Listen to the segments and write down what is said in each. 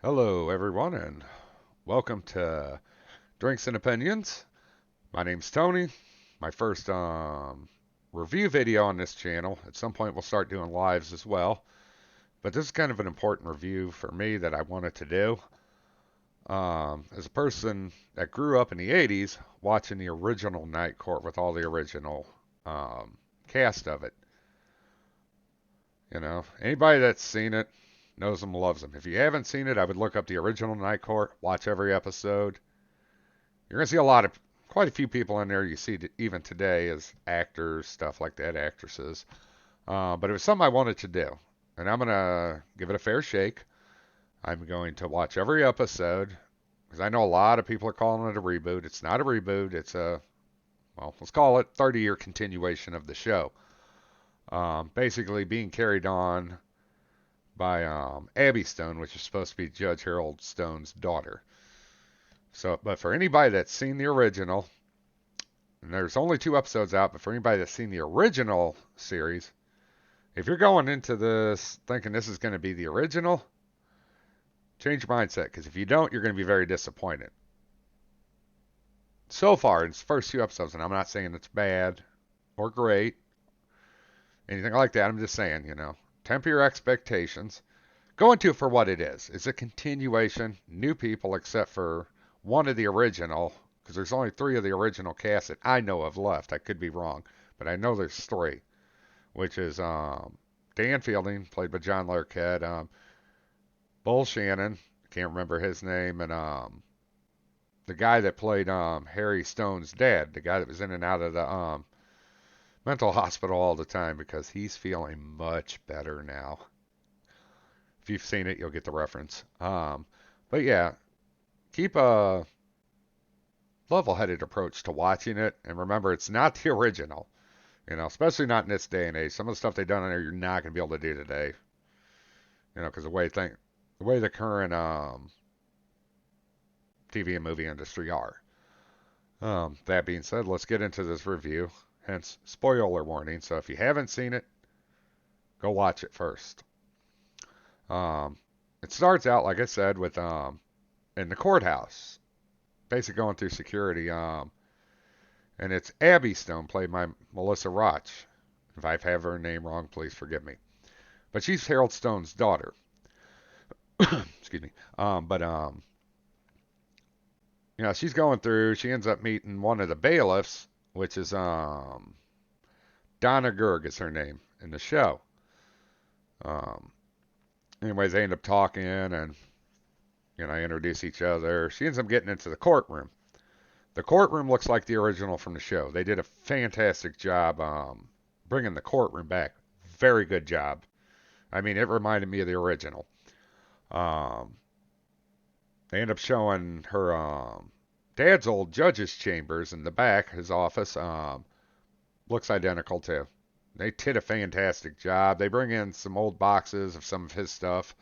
Hello, everyone, and welcome to Drinks and Opinions. My name's Tony. My first review video on this channel. At some point, we'll start doing lives as well. But this is kind of an important review for me that I wanted to do. As a person that grew up in the 80s watching the original Night Court with all the original cast of it, anybody that's seen it knows them, loves them. If you haven't seen it, I would look up the original Night Court, watch every episode. You're going to see quite a few people in there you see even today as actors, stuff like that, actresses. But it was something I wanted to do. And I'm going to give it a fair shake. I'm going to watch every episode because I know a lot of people are calling it a reboot. It's not a reboot. It's let's call it 30-year continuation of the show. Basically being carried on by Abby Stone, which is supposed to be Judge Harold Stone's daughter. So, but for anybody that's seen the original, and there's only 2 episodes out, but for anybody that's seen the original series, if you're going into this thinking this is going to be the original, change your mindset, because if you don't, you're going to be very disappointed. So far, in its first 2 episodes, and I'm not saying it's bad or great, anything like that, I'm just saying, temper your expectations. Go into it for what it is. It's a continuation, new people except for one of the original, because there's only 3 of the original cast that I know of left. I could be wrong, but I know there's 3, which is Dan Fielding, played by John Larroquette, Bull Shannon, can't remember his name, and the guy that played Harry Stone's dad, the guy that was in and out of the mental hospital all the time, because he's feeling much better now. If you've seen it, you'll get the reference. But yeah, keep a level-headed approach to watching it, and remember, it's not the original. Especially not in this day and age. Some of the stuff they've done on there, you're not going to be able to do today. Because the way the current TV and movie industry are. That being said, let's get into this review. Hence, spoiler warning. So if you haven't seen it, go watch it first. It starts out, like I said, with in the courthouse, basically going through security. And it's Abby Stone, played by Melissa Roch. If I have her name wrong, please forgive me. But she's Harold Stone's daughter. Excuse me. She's going through. She ends up meeting one of the bailiffs, which is Donna Gerg is her name in the show. Anyways, they end up talking and introduce each other. She ends up getting into the courtroom. The courtroom looks like the original from the show. They did a fantastic job bringing the courtroom back. Very good job. I mean, it reminded me of the original. They end up showing her dad's old judge's chambers in the back. His office looks identical too. They did a fantastic job. They bring in some old boxes of some of his stuff.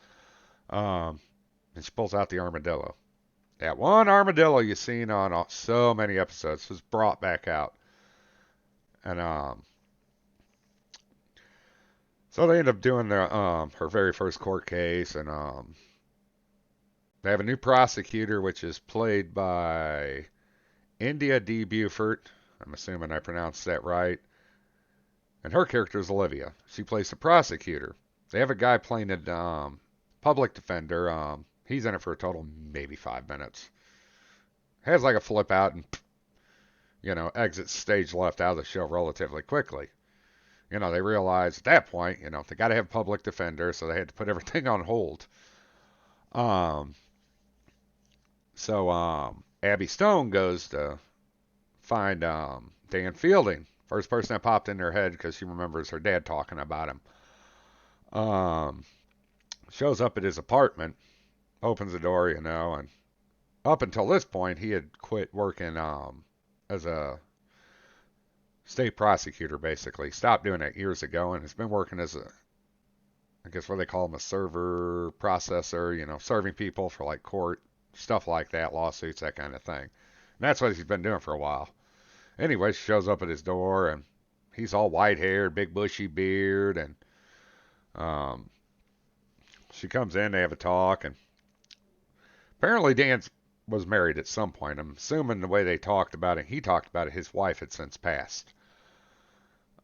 And she pulls out the armadillo. That one armadillo you've seen on so many episodes was brought back out. And so they end up doing her very first court case, and they have a new prosecutor, which is played by India D. Buford. I'm assuming I pronounced that right. And her character is Olivia. She plays the prosecutor. They have a guy playing a public defender. He's in it for a total maybe 5 minutes. Has like a flip out and exits stage left out of the show relatively quickly. They realized at that point, they got to have public defender, so they had to put everything on hold. So Abby Stone goes to find Dan Fielding. First person that popped in her head because she remembers her dad talking about him. Shows up at his apartment, opens the door, and up until this point, he had quit working as a state prosecutor, basically. Stopped doing it years ago and has been working as I guess what they call him, a server processor, serving people for like court, stuff like that, lawsuits, that kind of thing. And that's what he's been doing for a while. Anyway, she shows up at his door and he's all white haired, big bushy beard, and she comes in, they have a talk, and Apparently, Dan was married at some point. I'm assuming the way they talked about it, he talked about it, his wife had since passed.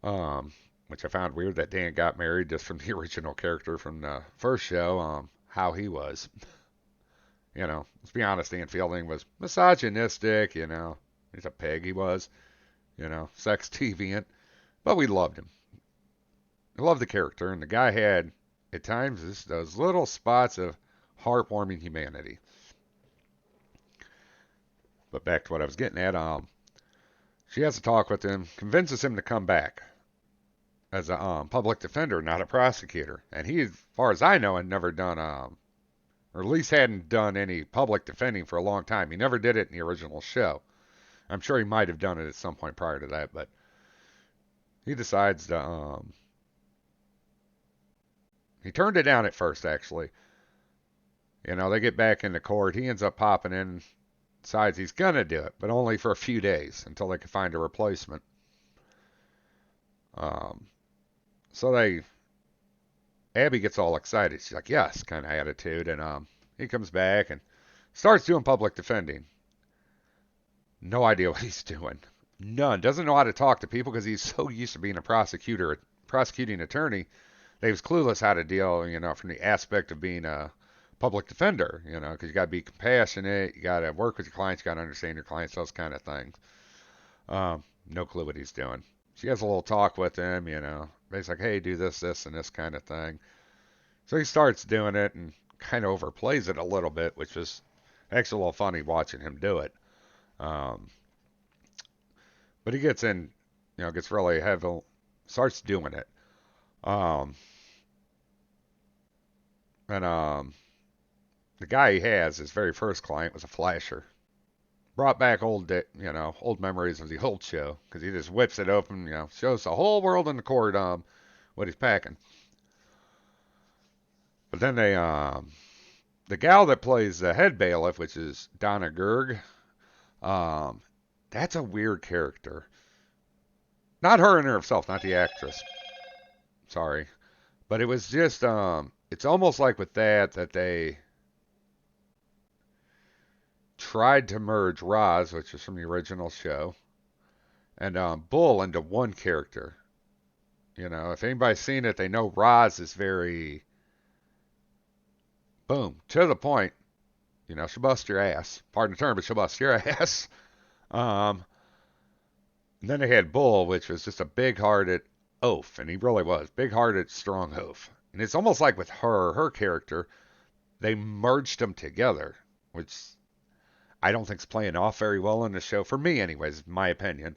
Um, which I found weird that Dan got married just from the original character from the first show, how he was. Let's be honest, Dan Fielding was misogynistic, He's a pig, he was, sex deviant. But we loved him. I loved the character, and the guy had, at times, those little spots of heartwarming humanity. But back to what I was getting at, she has a talk with him, convinces him to come back as a public defender, not a prosecutor. And he, as far as I know, had never done, or at least hadn't done any public defending for a long time. He never did it in the original show. I'm sure he might have done it at some point prior to that, but he decides to, he turned it down at first, actually. They get back into court. He ends up popping in, decides he's going to do it, but only for a few days until they can find a replacement. So Abby gets all excited. She's like, yes, kind of attitude. And he comes back and starts doing public defending. No idea what he's doing. None. Doesn't know how to talk to people because he's so used to being a prosecuting attorney. That he was clueless how to deal, from the aspect of being a public defender, because you got to be compassionate, you got to work with your clients, you got to understand your clients, those kind of things. No clue what he's doing. She has a little talk with him, He's like, hey, do this, this, and this kind of thing. So he starts doing it and kind of overplays it a little bit, which was actually a little funny watching him do it. But he gets in, gets really heavy, starts doing it. And the guy he has, his very first client, was a flasher. Brought back old memories of the old show because he just whips it open, shows the whole world in the court what he's packing. But then the gal that plays the head bailiff, which is Donna Gerg, that's a weird character. Not her in herself, not the actress. Sorry, but it was just it's almost like with that they tried to merge Roz, which is from the original show, and Bull into one character. If anybody's seen it, they know Roz is very, boom, to the point. She'll bust your ass. Pardon the term, but she'll bust your ass. And then they had Bull, which was just a big-hearted oaf, and he really was. Big-hearted, strong oaf. And it's almost like with her character, they merged them together, which I don't think is playing off very well in the show. For me, anyways, my opinion.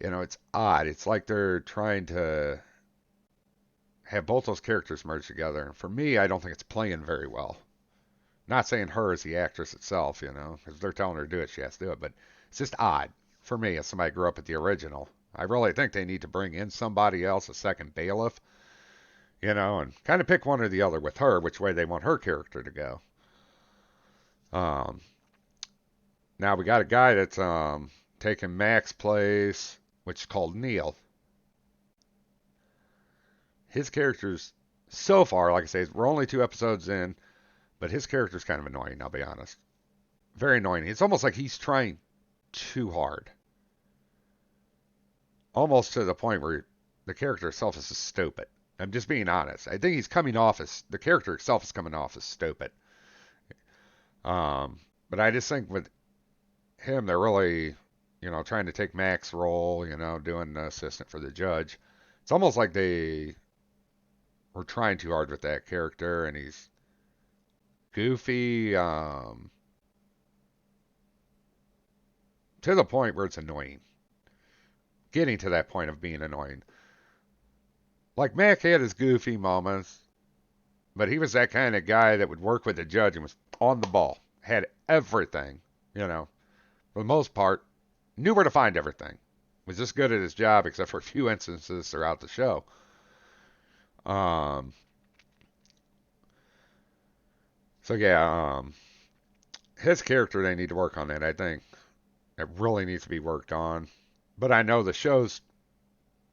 It's odd. It's like they're trying to have both those characters merged together. And for me, I don't think it's playing very well. Not saying her as the actress itself, because they're telling her to do it, she has to do it. But it's just odd for me as somebody who grew up at the original. I really think they need to bring in somebody else, a second bailiff, and kind of pick one or the other with her, which way they want her character to go. Now we got a guy that's taking Mac's place, which is called Neil. His character's, so far, like I say, we're only 2 episodes in, but his character's kind of annoying, I'll be honest. Very annoying. It's almost like he's trying too hard. Almost to the point where the character itself is just stupid. I'm just being honest. I think he's coming off as, the character itself is coming off as stupid. But I just think with him, they're really, trying to take Mac's role, doing the assistant for the judge. It's almost like they were trying too hard with that character, and he's goofy, to the point where it's annoying. Getting to that point of being annoying. Like Mac had his goofy moments, but he was that kind of guy that would work with the judge and was on the ball. Had everything, for the most part, knew where to find everything. Was just good at his job, except for a few instances throughout the show. So yeah, his character, they need to work on that. I think it really needs to be worked on. But I know the show's,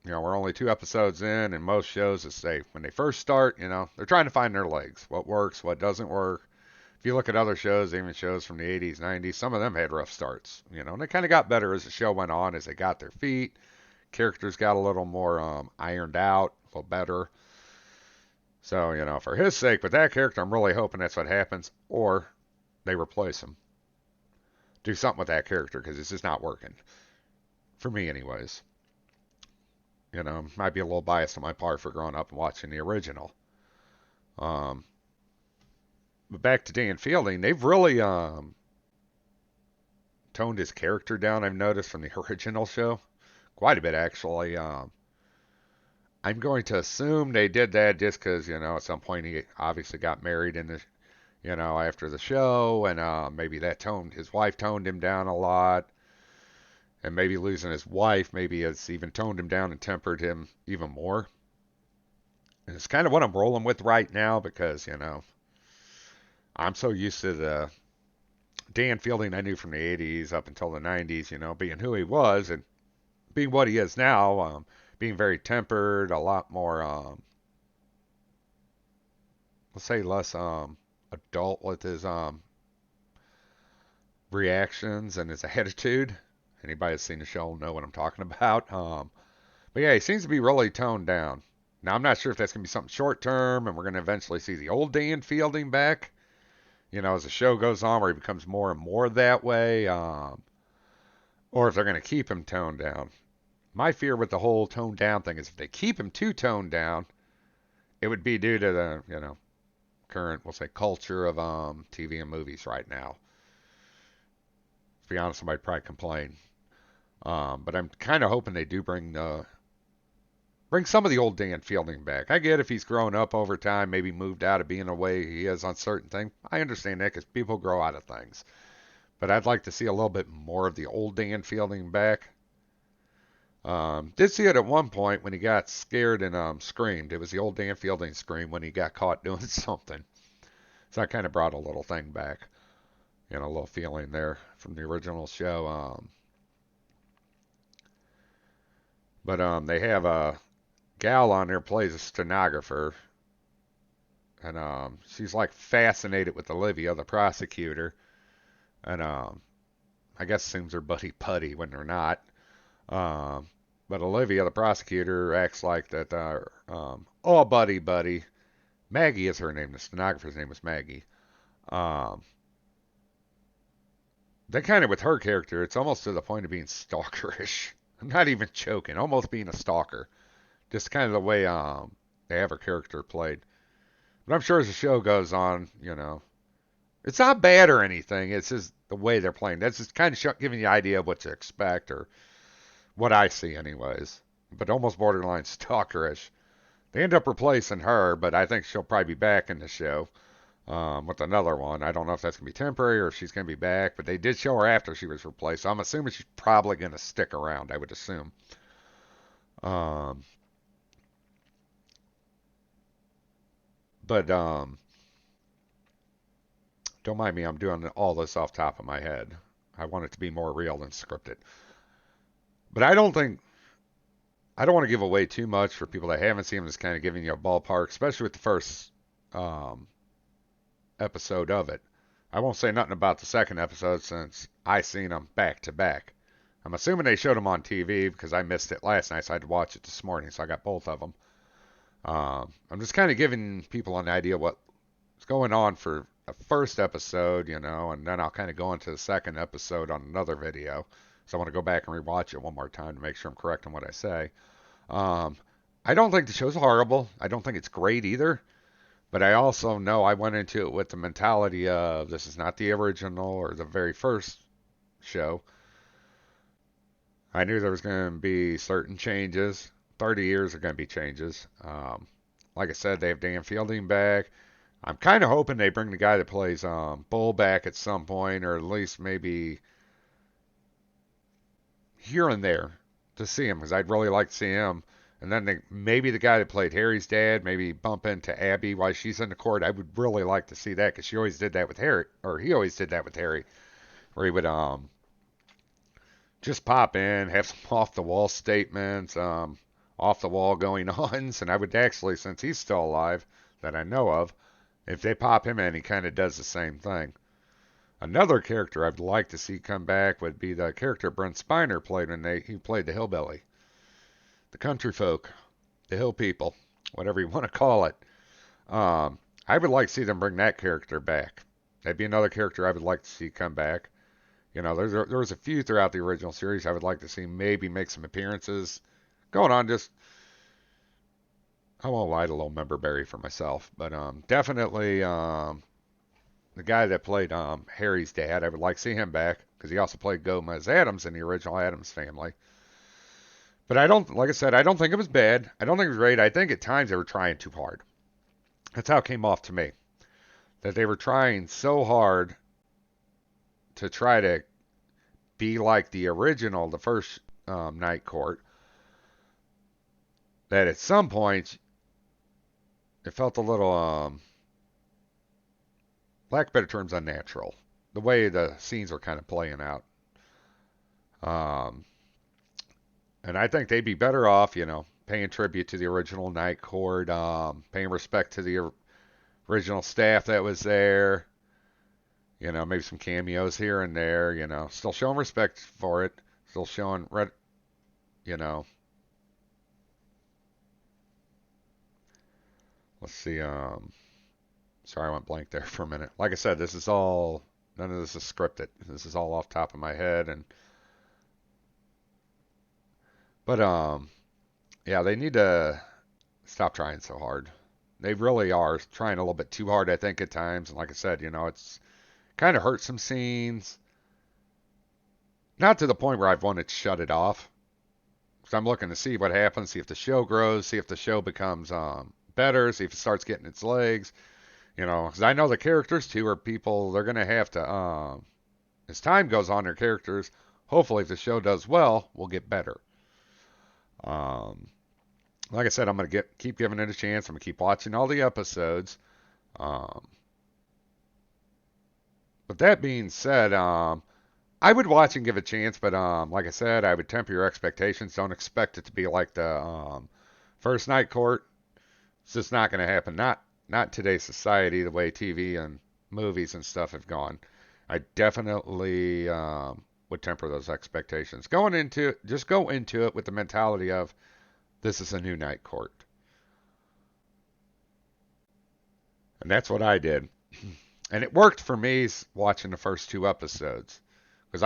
we're only 2 episodes in, and most shows, when they first start, they're trying to find their legs. What works, what doesn't work. if you look at other shows, even shows from the 80s, 90s, some of them had rough starts, and they kind of got better as the show went on, as they got their feet. Characters got a little more ironed out, a little better. So, for his sake, with that character, I'm really hoping that's what happens, or they replace him. Do something with that character, because it's just not working. For me, anyways. Might be a little biased on my part for growing up and watching the original. Um, but back to Dan Fielding, they've really toned his character down, I've noticed, from the original show. Quite a bit, actually. I'm going to assume they did that just because, at some point he obviously got married in the, after the show, and maybe his wife toned him down a lot. And maybe losing his wife maybe has even toned him down and tempered him even more. And it's kind of what I'm rolling with right now because, I'm so used to the Dan Fielding I knew from the 80s up until the 90s, being who he was and being what he is now, being very tempered, a lot more, let's say less adult with his reactions and his attitude. Anybody that's seen the show will know what I'm talking about. But yeah, he seems to be really toned down. Now, I'm not sure if that's going to be something short term and we're going to eventually see the old Dan Fielding back, as the show goes on where he becomes more and more that way, or if they're going to keep him toned down. My fear with the whole toned down thing is if they keep him too toned down, it would be due to the, current, we'll say, culture of TV and movies right now. To be honest, somebody probably complain. But I'm kind of hoping they do bring some of the old Dan Fielding back. I get if he's grown up over time, maybe moved out of being the way he is on certain things. I understand that because people grow out of things. But I'd like to see a little bit more of the old Dan Fielding back. Did see it at one point when he got scared and screamed. It was the old Dan Fielding scream when he got caught doing something. So I kind of brought a little thing back. A little feeling there from the original show. But they have a gal on there plays a stenographer, and she's like fascinated with Olivia, the prosecutor, and I guess assumes they're buddy putty when they're not. But Olivia, the prosecutor, acts like that. Oh, buddy. Maggie is her name. The stenographer's name was Maggie. They kind of, with her character, it's almost to the point of being stalkerish. I'm not even joking. Almost being a stalker. Just kind of the way they have her character played. But I'm sure as the show goes on, it's not bad or anything. It's just the way they're playing. That's just kind of giving you an idea of what to expect, or what I see anyways. But almost borderline stalkerish. They end up replacing her, but I think she'll probably be back in the show with another one. I don't know if that's going to be temporary or if she's going to be back, but they did show her after she was replaced. So I'm assuming she's probably going to stick around, I would assume. But don't mind me, I'm doing all this off top of my head. I want it to be more real than scripted. But I don't want to give away too much for people that haven't seen them, just kind of giving you a ballpark, especially with the first episode of it. I won't say nothing about the second episode since I seen them back to back. I'm assuming they showed them on TV because I missed it last night, so I had to watch it this morning, so I got both of them. I'm just kind of giving people an idea what's going on for the first episode, and then I'll kind of go into the second episode on another video. So I want to go back and rewatch it one more time to make sure I'm correct on what I say. I don't think the show's horrible. I don't think it's great either. But I also know I went into it with the mentality of this is not the original or the very first show. I knew there was going to be certain changes. 30 years are going to be changes. Like I said, they have Dan Fielding back. I'm kind of hoping they bring the guy that plays Bull back at some point, or at least maybe here and there to see him, because I'd really like to see him. And then maybe the guy that played Harry's dad, maybe bump into Abby while she's in the court. I would really like to see that, because she always did that with Harry, or he always did that with Harry, where he would just pop in, have some off the wall statements, off the wall going ons, and I would actually, since he's still alive that I know of, If they pop him in, he kind of does the same thing. Another character I'd like to see come back would be the character Brent Spiner played when he played the hillbilly, the country folk, the hill people, whatever you want to call it. I would like to see them bring that character back. That'd be another character I would like to see come back. You know, there was a few throughout the original series I would like to see maybe make some appearances. Going on, just I won't lie to little member Barry for myself, but definitely the guy that played Harry's dad, I would like to see him back because he also played Gomez Adams in the original Adams Family. But I don't, like I said, I don't think it was bad. I don't think it was great. I think at times they were trying too hard. That's how it came off to me. That they were trying so hard to try to be like the original, the first Night Court, that at some points it felt a little, lack of better terms, unnatural. The way the scenes were kind of playing out. Um, and I think they'd be better off, you know, paying tribute to the original Night Court, paying respect to the original staff that was there. You know, maybe some cameos here and there. You know, still showing respect for it. Still showing, you know. Let's see. Sorry, I went blank there for a minute. Like I said, this is all. None of this is scripted. This is all off top of my head, and but yeah, they need to stop trying so hard. They really are trying a little bit too hard, I think, at times. And like I said, you know, it's kind of hurt some scenes. Not to the point where I've wanted to shut it off. Because I'm looking to see what happens, see if the show grows, see if the show becomes better, see if it starts getting its legs. You know, because I know the characters too are people, they're going to have to, as time goes on, their characters, hopefully if the show does well, will get better. Um, like I said, I'm going to keep giving it a chance. I'm going to keep watching all the episodes. Um, but that being said, I would watch and give it a chance, but like I said, I would temper your expectations. Don't expect it to be like the first Night Court. It's just not going to happen. Not today's society, the way TV and movies and stuff have gone. I definitely would temper those expectations. Just go into it with the mentality of this is a new Night Court, and that's what I did. And it worked for me watching the first two episodes because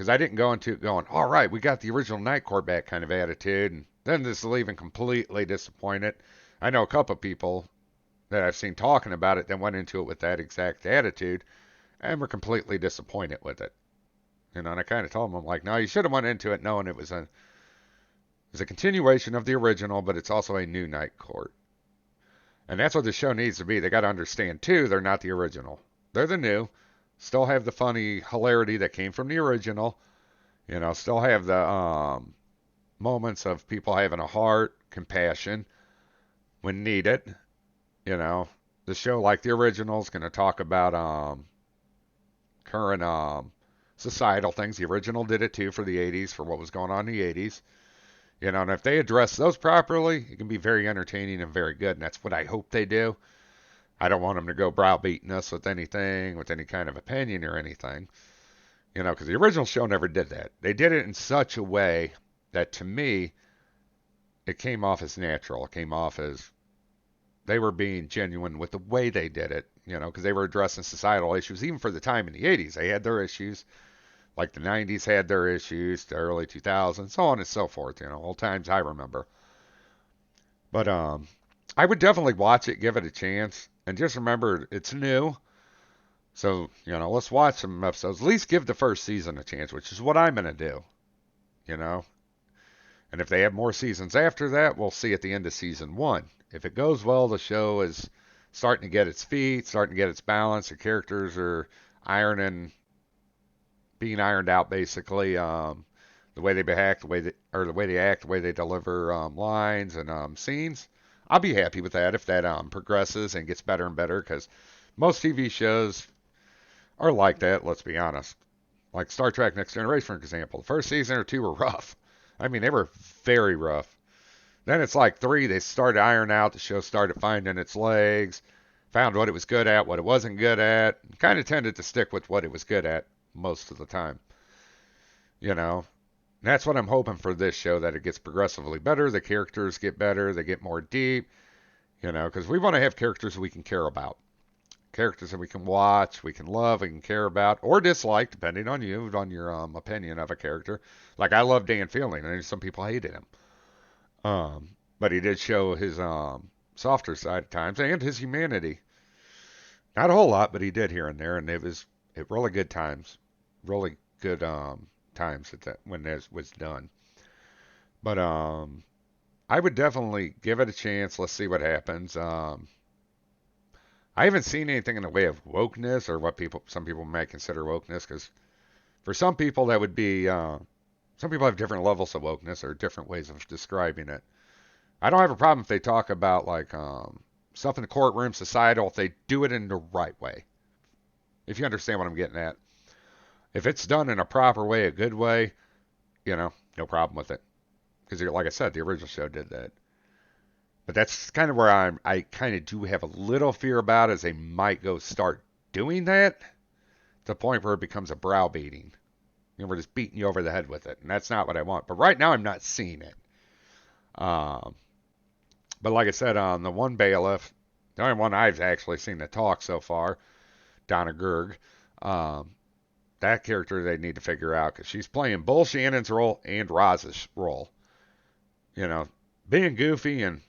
I didn't go into it going, all right, we got the original Night Court back kind of attitude, and then just leaving completely disappointed. I know a couple of people that I've seen talking about it that went into it with that exact attitude and were completely disappointed with it. You know, and I kind of told them, I'm like, no, you should have went into it knowing it was a continuation of the original, but it's also a new Night Court. And that's what the show needs to be. They got to understand, too, they're not the original. They're the new. Still have the funny hilarity that came from the original. You know, still have the moments of people having a heart, compassion when needed. You know, the show, like the original, is going to talk about current societal things. The original did it, too, for the 80s, for what was going on in the 80s. You know, and if they address those properly, it can be very entertaining and very good, and that's what I hope they do. I don't want them to go browbeating us with anything, with any kind of opinion or anything. You know, because the original show never did that. They did it in such a way that, to me, it came off as natural. It came off as they were being genuine with the way they did it, you know, because they were addressing societal issues, even for the time in the 80s. They had their issues. Like the 90s had their issues, the early 2000s, so on and so forth, you know, old times I remember. But I would definitely watch it, give it a chance, and just remember it's new. So, you know, let's watch some episodes. At least give the first season a chance, which is what I'm going to do, you know. And if they have more seasons after that, we'll see at the end of season one. If it goes well, the show is starting to get its feet, starting to get its balance. The characters are being ironed out, basically. The way they act, the way they deliver lines and scenes. I'll be happy with that if that progresses and gets better and better, because most TV shows are like that, let's be honest. Like Star Trek Next Generation, for example. The first season or two were rough. I mean, they were very rough. Then it's like three, they started ironing out. The show started finding its legs. found what it was good at, what it wasn't good at, and kind of tended to stick with what it was good at most of the time. You know, and that's what I'm hoping for this show, that it gets progressively better, the characters get better, they get more deep, because we want to have characters we can care about. Characters that we can watch, we can love, we can care about, or dislike, depending on you, on your opinion of a character. Like I love Dan Fielding, and some people hated him. But he did show his softer side at times and his humanity. Not a whole lot, but he did here and there, and it really good times, really good times at that when that was done. But I would definitely give it a chance. Let's see what happens. I haven't seen anything in the way of wokeness or what some people might consider wokeness, because for some people that would be some people have different levels of wokeness or different ways of describing it. I don't have a problem if they talk about like stuff in the courtroom, societal, if they do it in the right way. If you understand what I'm getting at. If it's done in a proper way, a good way, no problem with it. Because like I said, the original show did that. But that's kind of where I kind of do have a little fear about, is they might go start doing that to the point where it becomes a browbeating. We're just beating you over the head with it. And that's not what I want. But right now I'm not seeing it. Um, but like I said, on the one bailiff, the only one I've actually seen to talk so far, Donna Gerg, that character they need to figure out, because she's playing both Shannon's role and Roz's role. Being goofy and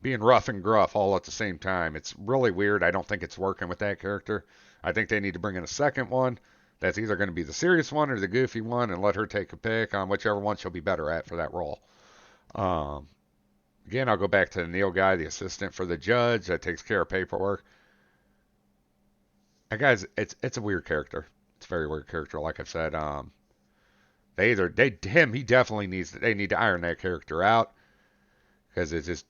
being rough and gruff all at the same time. It's really weird. I don't think it's working with that character. I think they need to bring in a second one that's either going to be the serious one or the goofy one, and let her take a pick on whichever one she'll be better at for that role. Um, Again, I'll go back to the Neil guy, the assistant for the judge that takes care of paperwork. That guy's it's a weird character. It's a very weird character. Like I've said, he definitely they need to iron that character out, because it's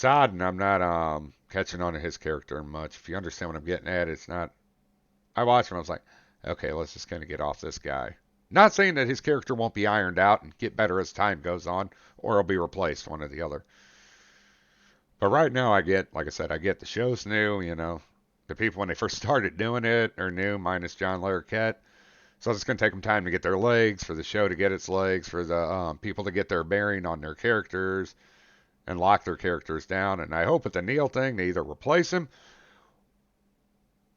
odd, and I'm not catching on to his character much. If you understand what I'm getting at, it's not. I watched him, I was like, okay, let's just kind of get off this guy. Not saying that his character won't be ironed out and get better as time goes on, or he'll be replaced, one or the other. But right now, like I said, I get the show's new. The people when they first started doing it are new, minus John Larroquette. So it's going to take them time to get their legs, for the show to get its legs, for the people to get their bearing on their characters and lock their characters down. And I hope with the Neil thing, they either replace him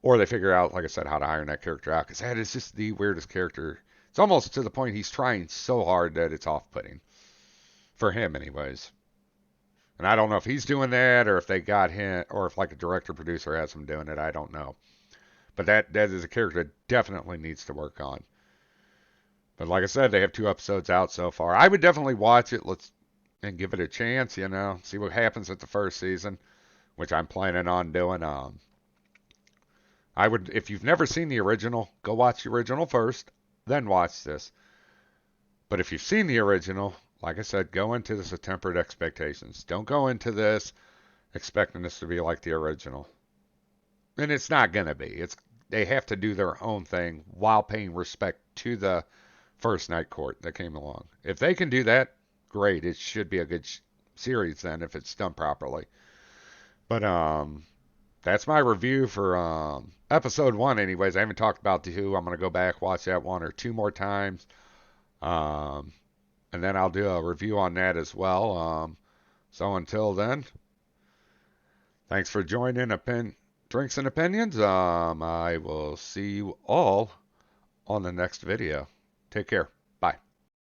or they figure out, like I said, how to iron that character out, because that is just the weirdest character. It's almost to the point he's trying so hard that it's off-putting. For him, anyways. And I don't know if he's doing that, or if they got him, or if like a director producer has him doing it. I don't know. But that is a character that definitely needs to work on. But like I said, they have 2 episodes out so far. I would definitely watch it. And give it a chance. See what happens at the first season, which I'm planning on doing. I would, if you've never seen the original, go watch the original first, then watch this. But if you've seen the original, like I said, go into this with tempered expectations. Don't go into this expecting this to be like the original. And it's not going to be. They have to do their own thing while paying respect to the first night court that came along. If they can do that, great. It should be a good series then, if it's done properly. But that's my review for episode 1 anyways. I haven't talked about the 2. I'm going to go back, watch that 1 or 2 more times. And then I'll do a review on that as well. So until then, thanks for joining Drinks and Opinions. I will see you all on the next video. Take care.